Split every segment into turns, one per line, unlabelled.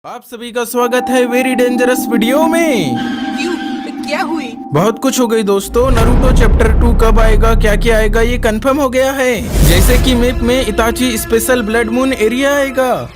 आप सभी का स्वागत है वेरी डेंजरस वीडियो में।
क्यों? क्या हुई?
बहुत कुछ हो गई दोस्तों। नारुतो चैप्टर 2 कब आएगा, क्या क्या आएगा, ये कंफर्म हो गया है। जैसे कि मैप में इताची स्पेशल ब्लड मून एरिया आएगा,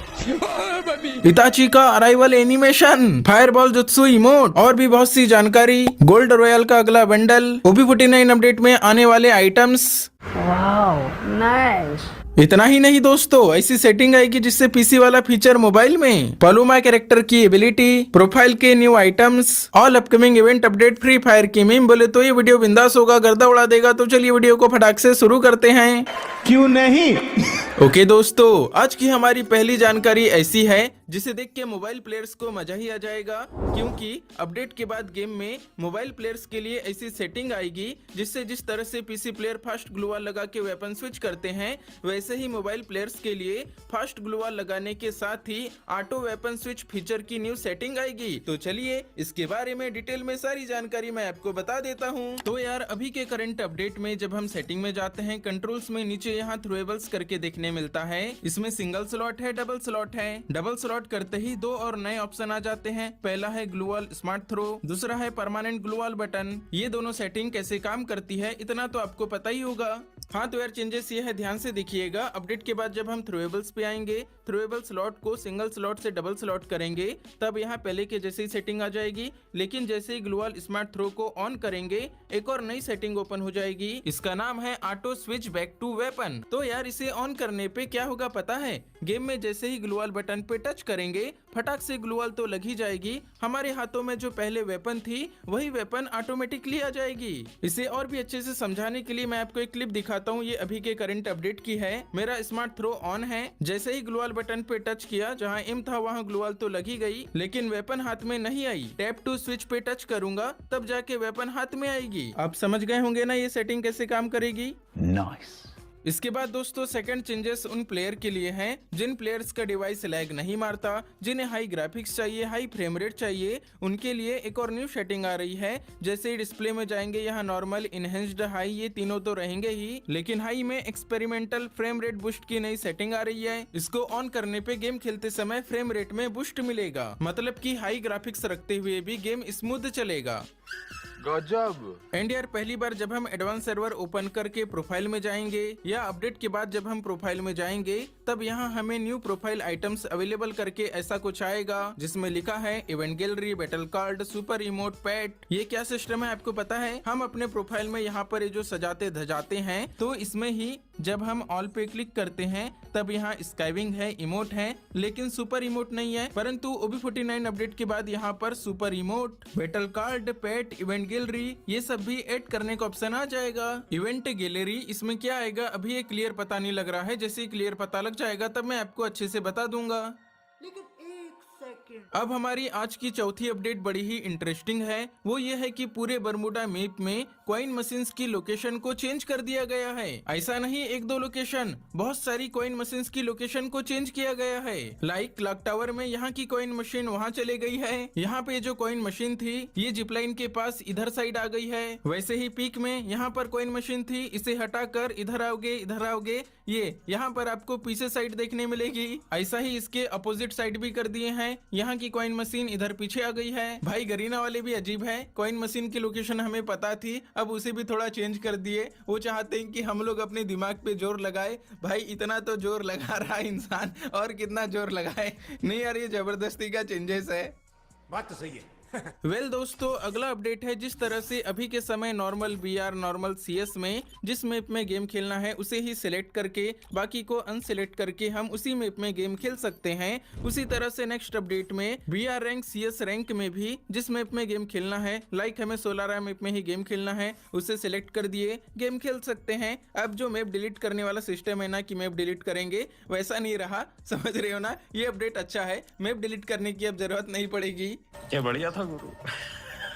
इताची का arrival animation, fireball jutsu emote और भी बहुत सी जानकारी। गोल्ड रॉयल का अगला बंडल, OB49 अपडेट में आने वाले आइटम्स।
Wow, nice.
इतना ही नहीं दोस्तों, ऐसी सेटिंग आएगी जिससे पीसी वाला फीचर मोबाइल में, पलूमा कैरेक्टर की एबिलिटी, प्रोफाइल के new items, all upcoming event update, free fire की मीम। बोले तो ये वीडियो बिंदास होगा, गर्दा उड़ा देगा। तो चलिए वीडियो को फटाक से शुरू करते हैं।
क्यों नहीं?
ओके दोस्तों, आज की हमारी पहली जानकारी ऐसी है जिसे देख के मोबाइल प्लेयर्स को मजा ही आ जाएगा, क्योंकि अपडेट के बाद गेम में मोबाइल प्लेयर्स के लिए ऐसी सेटिंग आएगी जिससे जिस तरह से पीसी प्लेयर फास्ट ग्लूवाल लगा के वेपन स्विच करते हैं, वैसे ही मोबाइल प्लेयर्स के लिए फास्ट ग्लूवाल लगाने के साथ ही ऑटो वेपन स्विच फीचर की न्यू सेटिंग आएगी। तो चलिए इसके बारे में डिटेल में सारी जानकारी मैं आपको बता देता हूँ। तो यार, अभी के करंट अपडेट में जब हम सेटिंग में जाते हैं, कंट्रोल्स में नीचे यहाँ थ्रोएबल्स करके देखने मिलता है। इसमें सिंगल स्लॉट है, डबल स्लॉट है। डबल स्लॉट करते ही दो और नए ऑप्शन आ जाते हैं। पहला है ग्लूवाल स्मार्ट थ्रो, दूसरा है परमानेंट ग्लूवाल बटन। ये दोनों सेटिंग कैसे काम करती है इतना तो आपको पता ही होगा। हाँ तो यार, चेंजेस ये है, ध्यान से देखिएगा। अपडेट के बाद जब हम थ्रोएबल्स पे आएंगे, थ्रोएबल स्लॉट को सिंगल स्लॉट से डबल स्लॉट करेंगे, तब यहाँ पहले के जैसे ही सेटिंग आ जाएगी। लेकिन जैसे ही ग्लूवाल स्मार्ट थ्रो को ऑन करेंगे, एक और नई सेटिंग ओपन हो जाएगी। इसका नाम है auto switch back to weapon. तो यार, इसे ऑन करने पे क्या होगा पता है? गेम में जैसे ही ग्लूवाल बटन पे टच करेंगे, फटाक से ग्लूवाल तो लग ही जाएगी। हमारे हाथों में जो पहले वेपन थी, वही वेपन ऑटोमेटिकली आ जाएगी। इसे और भी अच्छे से समझाने के लिए मैं आपको एक क्लिप दिखाता हूँ। ये अभी के करंट अपडेट की है। मेरा स्मार्ट थ्रो ऑन है, जैसे ही ग्लूवाल बटन पे टच किया, जहाँ एम था वहाँ ग्लूवाल तो लगी गई, लेकिन वेपन हाथ में नहीं आई। टैप टू स्विच पे टच करूंगा, तब जाके वेपन हाथ में आएगी। आप समझ गए होंगे ना ये सेटिंग कैसे काम करेगी।
नाइस।
इसके बाद दोस्तों, सेकंड चेंजेस उन प्लेयर के लिए हैं जिन प्लेयर्स का डिवाइस लैग नहीं मारता, जिन्हें हाई ग्राफिक्स चाहिए, हाई फ्रेम रेट चाहिए। उनके लिए एक और न्यू सेटिंग आ रही है। जैसे ही डिस्प्ले में जाएंगे, यहाँ नॉर्मल, इनहेंस्ड, हाई, ये तीनों तो रहेंगे ही, लेकिन हाई में एक्सपेरिमेंटल फ्रेम रेट बूस्ट की नई सेटिंग आ रही है। इसको ऑन करने पे गेम खेलते समय फ्रेम रेट में बूस्ट मिलेगा, मतलब कि हाई ग्राफिक्स रखते हुए भी गेम स्मूथ चलेगा।
गजब।
एंड यार, पहली बार जब हम एडवांस सर्वर ओपन करके प्रोफाइल में जाएंगे, या अपडेट के बाद जब हम प्रोफाइल में जाएंगे, तब यहाँ हमें न्यू प्रोफाइल आइटम्स अवेलेबल करके ऐसा कुछ आएगा जिसमें लिखा है event gallery, battle card, super emote, pet. ये क्या सिस्टम है आपको पता है? हम अपने प्रोफाइल में यहाँ पर ये जो सजाते धजाते हैं, तो इसमें ही जब हम ऑल पे क्लिक करते हैं, तब यहाँ स्काइविंग है, इमोट है, लेकिन सुपर इमोट नहीं है। परंतु OB49 अपडेट के बाद यहाँ पर सुपर इमोट, बैटल कार्ड, पेट, इवेंट गैलरी, ये सब भी ऐड करने का ऑप्शन आ जाएगा। इवेंट गैलरी, इसमें क्या आएगा अभी ये क्लियर पता नहीं लग रहा है। जैसे ही क्लियर पता लग जाएगा तब मैं आपको अच्छे से बता दूंगा।
लेकिन एक सेकंड।
अब हमारी आज की चौथी अपडेट बड़ी ही इंटरेस्टिंग है। वो ये है कि पूरे बरमूडा मैप में कॉइन मशीन्स की लोकेशन को चेंज कर दिया गया है। ऐसा नहीं एक दो लोकेशन, बहुत सारी कॉइन मशीन्स की लोकेशन को चेंज किया गया है। लाइक क्लॉक टावर में यहाँ की कॉइन मशीन वहाँ चले गई है। यहाँ पे जो कॉइन मशीन थी, ये जिपलाइन के पास इधर साइड आ गई है। वैसे ही पीक में यहाँ पर कॉइन मशीन थी, इसे हटाकर इधर आओगे, इधर आओगे, ये यहाँ पर आपको पीछे साइड देखने मिलेगी। ऐसा ही इसके अपोजिट साइड भी कर दिए हैं। यहाँ की कॉइन मशीन इधर पीछे आ गई है। भाई गरीना वाले भी अजीब है, कॉइन मशीन की लोकेशन हमें पता थी, अब उसे भी थोड़ा चेंज कर दिए। वो चाहते हैं कि हम लोग अपने दिमाग पे जोर लगाए। भाई इतना तो जोर लगा रहा है इंसान, और कितना जोर लगाए। नहीं यार, ये जबरदस्ती का चेंजेस है।
बात तो सही है।
वेल दोस्तों, अगला अपडेट है, जिस तरह से अभी के समय नॉर्मल VR, नॉर्मल CS में जिस मैप में गेम खेलना है उसे ही सिलेक्ट करके बाकी को अनसिलेक्ट करके हम उसी मैप में गेम खेल सकते हैं, उसी तरह से नेक्स्ट अपडेट में VR रैंक, CS रैंक में भी जिस मैप में गेम खेलना है, लाइक हमें सोलारा मैप में ही गेम खेलना है, उसे सिलेक्ट कर दिए, गेम खेल सकते हैं। अब जो मैप डिलीट करने वाला सिस्टम है ना, कि मैप डिलीट करेंगे, वैसा नहीं रहा। समझ रहे हो ना? ये अपडेट अच्छा है, मैप डिलीट करने की अब जरूरत नहीं पड़ेगी।
क्या बढ़िया था गुरु।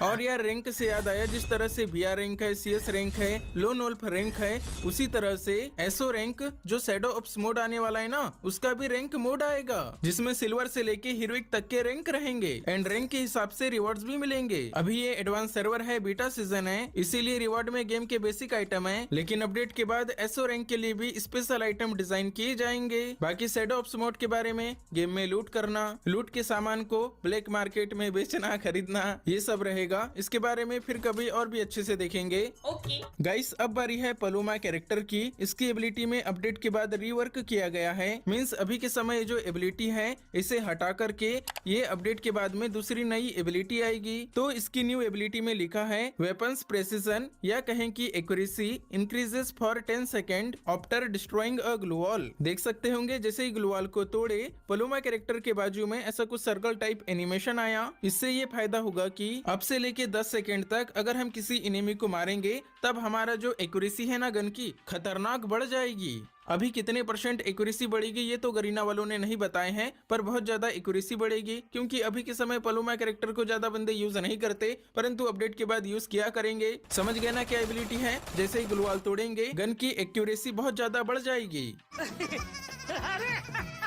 और यार रैंक से याद आया, जिस तरह से बीआर रैंक है, सीएस रैंक है, लोन वोल्फ रैंक है, उसी तरह से एसओ रैंक जो शैडो ऑप्स मोड आने वाला है ना, उसका भी रैंक मोड आएगा जिसमें सिल्वर से लेके हीरोइक तक के रैंक रहेंगे एंड रैंक के हिसाब से रिवॉर्ड्स भी मिलेंगे। अभी ये एडवांस सर्वर है, बीटा सीजन है, इसीलिए रिवॉर्ड में गेम के बेसिक आइटम है, लेकिन अपडेट के बाद एसओ रैंक के लिए भी स्पेशल आइटम डिजाइन किए जाएंगे। बाकी शैडो ऑप्स मोड के बारे में गेम में लूट करना, लूट के सामान को ब्लैक मार्केट में बेचना खरीदना, ये सब रहेगा। इसके बारे में फिर कभी और भी अच्छे से देखेंगे।
ओके
गाइस अब बारी है पलूमा कैरेक्टर की। इसकी एबिलिटी में अपडेट के बाद रीवर्क किया गया है, मींस अभी के समय जो एबिलिटी है इसे हटा करके ये अपडेट के बाद में दूसरी नई एबिलिटी आएगी। तो इसकी न्यू एबिलिटी में लिखा है वेपन्स प्रेसिजन या कहें कि accuracy increases for 10 second after destroying a glue wall. देख सकते होंगे जैसे ही ग्लू वॉल को तोड़े पलूमा कैरेक्टर के बाजू में ऐसा कुछ सर्कल टाइप एनिमेशन आया। इससे ये फायदा होगा कि अब से लेके 10 सेकेंड तक अगर हम किसी एनिमी को मारेंगे तब हमारा जो एक्यूरेसी है ना गन की, खतरनाक बढ़ जाएगी। अभी कितने % एक्यूरेसी बढ़ेगी ये तो गरीना वालों ने नहीं बताए हैं, पर बहुत ज्यादा एक्यूरेसी बढ़ेगी क्योंकि अभी के समय पलूमा कैरेक्टर को ज्यादा बंदे यूज नहीं करते, परंतु अपडेट के बाद यूज किया करेंगे। समझ गए ना क्या एबिलिटी है? जैसे ही ग्लूवाल तोड़ेंगे गन की एक्यूरेसी बहुत ज्यादा बढ़ जाएगी।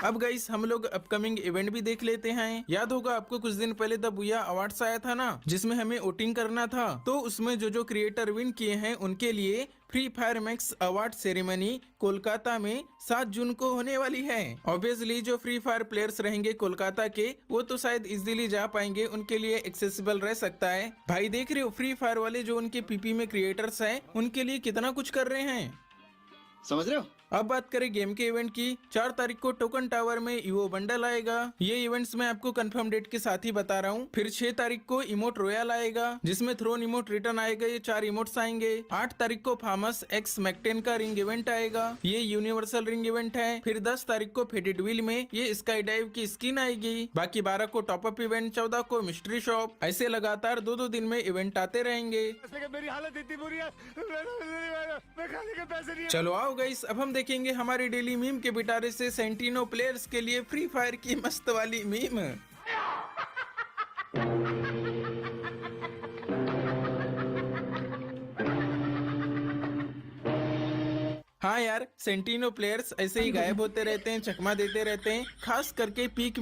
अब गाइस हम लोग अपकमिंग इवेंट भी देख लेते हैं। याद होगा आपको कुछ दिन पहले द बुया अवार्ड्स आया था ना, जिसमें हमें वोटिंग करना था। तो उसमें जो क्रिएटर विन किए हैं उनके लिए free fire max award ceremony Kolkata में 7 जून को होने वाली है। ऑब्वियसली जो फ्री फायर प्लेयर्स रहेंगे कोलकाता के वो तो शायद इजीली जा पाएंगे, उनके लिए एक्सेसिबल रह सकता है। भाई देख रहे हो फ्री फायर वाले जो उनके पीपी में क्रिएटर्स हैं उनके लिए कितना कुछ कर रहे हैं,
समझ रहे हो?
अब बात करें गेम के इवेंट की। 4 तारीख को टोकन टावर में ईवो बंडल आएगा। ये इवेंट्स मैं आपको कंफर्म डेट के साथ ही बता रहा हूँ। फिर 6 तारीख को इमोट रॉयल आएगा जिसमें थ्रोन इमोट रिटर्न आएगा, ये 4 इमोट्स आएंगे। 8 तारीख को फार्मस एक्स मैकटेन का रिंग इवेंट आएगा, ये यूनिवर्सल रिंग इवेंट है। फिर 10 तारीख को फेडेड व्हील में ये स्काई डाइव की स्किन आएगी। बाकी 12 को टॉपअप इवेंट, 14 को मिस्ट्री शॉप। ऐसे लगातार 2-2 दिन में इवेंट आते रहेंगे।
मेरी हालत इतनी बुरी है, मैं खाने के पैसे नहीं है।
चलो आओ गाइस अब हम देखेंगे हमारे डेली मीम के पिटारे से सेंटिनो प्लेयर्स के लिए फ्री फायर की मस्त वाली मीम। हाँ यार सेंटिनो प्लेयर्स ऐसे ही गायब होते रहते हैं, चकमा देते रहते हैं, खास करके पीक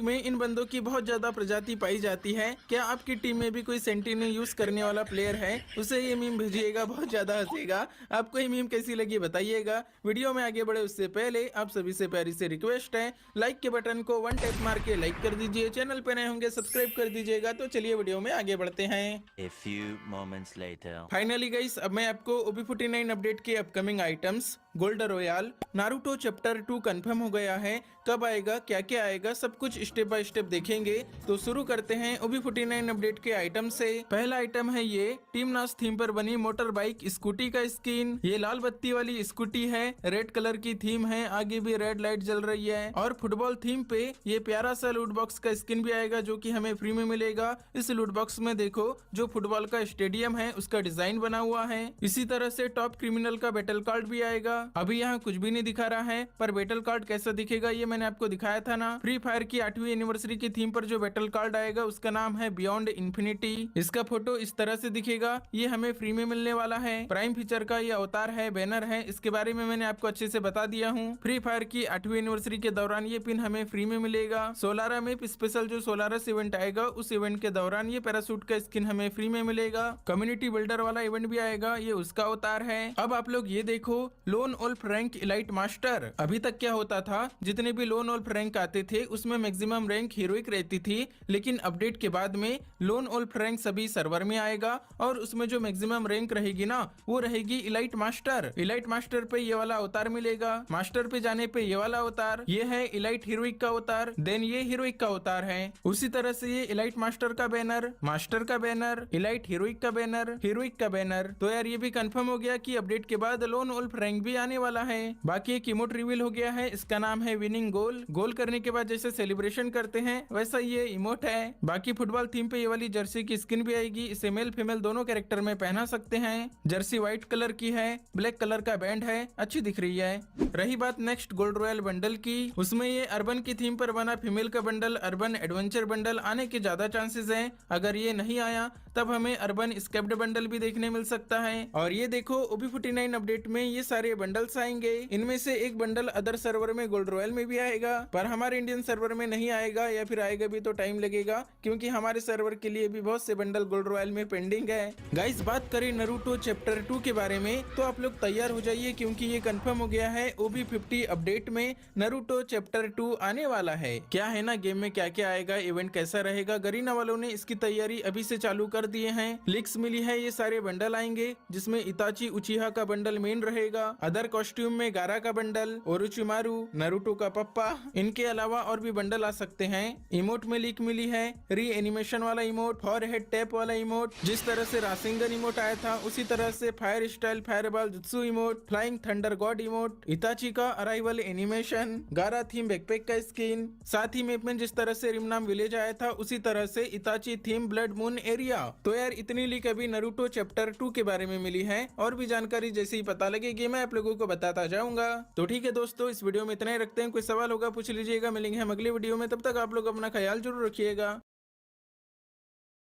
में इन बंदों की बहुत ज्यादा प्रजाति पाई जाती है। क्या आपकी टीम में भी कोई सेंटिनो यूज करने वाला प्लेयर है? उसे ये मीम भेजिएगा, बहुत ज्यादा हंसेगा। आपको ये मीम कैसी लगी बताइएगा। वीडियो में आगे बढ़े उससे पहले आप सभी से प्यारी से रिक्वेस्ट है, लाइक के बटन को 1 टैप मार के लाइक कर दीजिए। चैनल पे नए होंगे सब्सक्राइब कर दीजिएगा। तो चलिए वीडियो में आगे बढ़ते हैं।
A few moments later.
Finally guys अब मैं आपको OB49 अपडेट के upcoming items gold royal Naruto chapter 2 confirm हो गया है, कब आएगा क्या क्या आएगा सब कुछ स्टेप बाय स्टेप देखेंगे। तो शुरू करते हैं OB49 अपडेट के आइटम से। पहला आइटम है ये टीम नास थीम पर बनी मोटर बाइक स्कूटी का स्किन। ये लाल बत्ती वाली स्कूटी है, रेड कलर की थीम है, आगे भी रेड लाइट जल रही है। और फुटबॉल थीम पे ये प्यारा सा लूट बॉक्स का स्किन भी आएगा जो कि हमें फ्री में मिलेगा। इस लूट बॉक्स में देखो जो फुटबॉल का स्टेडियम है उसका डिजाइन बना हुआ है। इसी तरह से टॉप क्रिमिनल का बैटल कार्ड भी आएगा। अभी यहाँ कुछ भी नहीं दिखा रहा है, पर बैटल कार्ड कैसा दिखेगा ये मैंने आपको दिखाया था ना। फ्री फायर की 8वीं एनिवर्सरी की थीम पर जो बैटल कार्ड आएगा उसका नाम है बियॉन्ड इन्फिनिटी। इसका फोटो इस तरह से दिखेगा, ये हमें फ्री में मिलने वाला है। प्राइम फीचर का ये अवतार है, बैनर है, इसके बारे में मैंने आपको अच्छे से बता दिया हूँ। फ्री फायर की 8वीं एनिवर्सरी के दौरान ये पिन हमें फ्री में मिलेगा। सोलारा में स्पेशल जो सोलारस इवेंट आएगा उस इवेंट के दौरान ये पैरासूट का स्किन हमें फ्री में मिलेगा। कम्युनिटी बिल्डर वाला इवेंट भी आएगा, ये उसका अवतार है। अब आप लोग ये देखो lone wolf rank elite master. अभी तक क्या होता था, जितने भी लोन वोल्फ रैंक आते थे उसमें मैक्सिमम रैंक हीरोइक रहती थी, लेकिन अपडेट के बाद में लोन वोल्फ रैंक सभी सर्वर में आएगा और उसमें जो मैक्सिमम रैंक रहेगी ना वो रहेगी इलाइट मास्टर। इलाइट मास्टर पे ये वाला अवतार मिलेगा, मास्टर पे जाने पे ये वाला अवतार, ये है इलाइट हीरोइक का अवतार, देन ये हीरोइक का अवतार है। उसी तरह से ये इलाइट मास्टर का बैनर, मास्टर का बैनर, इलाइट हीरोइक का बैनर, हीरोइक का बैनर। तो यार ये भी कंफर्म हो गया कि अपडेट के बाद लोन वोल्फ रैंक भी आने वाला है। बाकी एक इमोट रिवील हो गया है, इसका नाम है विनिंग गोल। गोल करने के बाद जैसे सेलिब्रेशन करते हैं वैसा ये इमोट है। बाकी फुटबॉल थीम पे ये वाली जर्सी की स्किन भी आएगी। इसे मेल फीमेल दोनों कैरेक्टर में पहना सकते हैं। जर्सी व्हाइट कलर की है, ब्लैक कलर का बैंड है, अच्छी दिख रही है। रही बात नेक्स्ट गोल्ड रॉयल बंडल की, उसमें ये अर्बन की थीम पर बना फीमेल का बंडल अर्बन एडवेंचर बंडल आने के ज्यादा चांसेस हैं। अगर ये नहीं आया तब हमें अर्बन स्केप्ड बंडल भी देखने मिल सकता है। और ये देखो OB49 अपडेट में ये सारे बंडल्स आएंगे। इनमें से एक बंडल अदर सर्वर में गोल्ड रॉयल में भी आएगा, पर हमारे इंडियन सर्वर में नहीं आएगा, या फिर आएगा भी तो टाइम लगेगा, क्योंकि हमारे सर्वर के लिए भी बहुत से बंडल गोल्ड रॉयल में पेंडिंग है। गाइस बात करें नारुतो चैप्टर 2 के बारे में तो आप लोग तैयार हो जाइए, क्योंकि ये कंफर्म हो गया है OB50 अपडेट में नारुतो चैप्टर 2 आने वाला है। क्या है ना गेम में क्या क्या आएगा, इवेंट कैसा रहेगा, गरीना वालों ने इसकी तैयारी अभी से चालू कर दिए हैं। लीक्स मिली है ये सारे बंडल आएंगे, जिसमें इताची उचिहा का बंडल मेन रहेगा, अदर कॉस्ट्यूम में गारा का बंडल, ओरोचिमारू, नारुतो का पप्पा, इनके अलावा और भी बंडल आ सकते हैं। इमोट में लीक मिली है री एनिमेशन वाला इमोट, फॉर हेड टैप वाला इमोट, जिस तरह से रासिंगन इमोट आया था उसी तरह से fire style fireball jutsu emote, flying thunder God emote, इताची का अराइवल एनिमेशन, गारा थीम बैकपैक का स्किन, साथ ही मैप में जिस तरह से रिमनाम विलेज आया था उसी तरह से इताची थीम ब्लड मून एरिया। तो यार इतनी लीक अभी नारुतो चैप्टर 2 के बारे में मिली है, और भी जानकारी जैसे ही पता लगेगी मैं आप लोगों को बताता जाऊंगा। तो ठीक है दोस्तों, इस वीडियो में इतना ही रखते हैं। कोई सवाल होगा पूछ लीजिएगा, मिलेंगे हम अगले वीडियो में, तब तक आप लोग अपना ख्याल जरूर रखिएगा।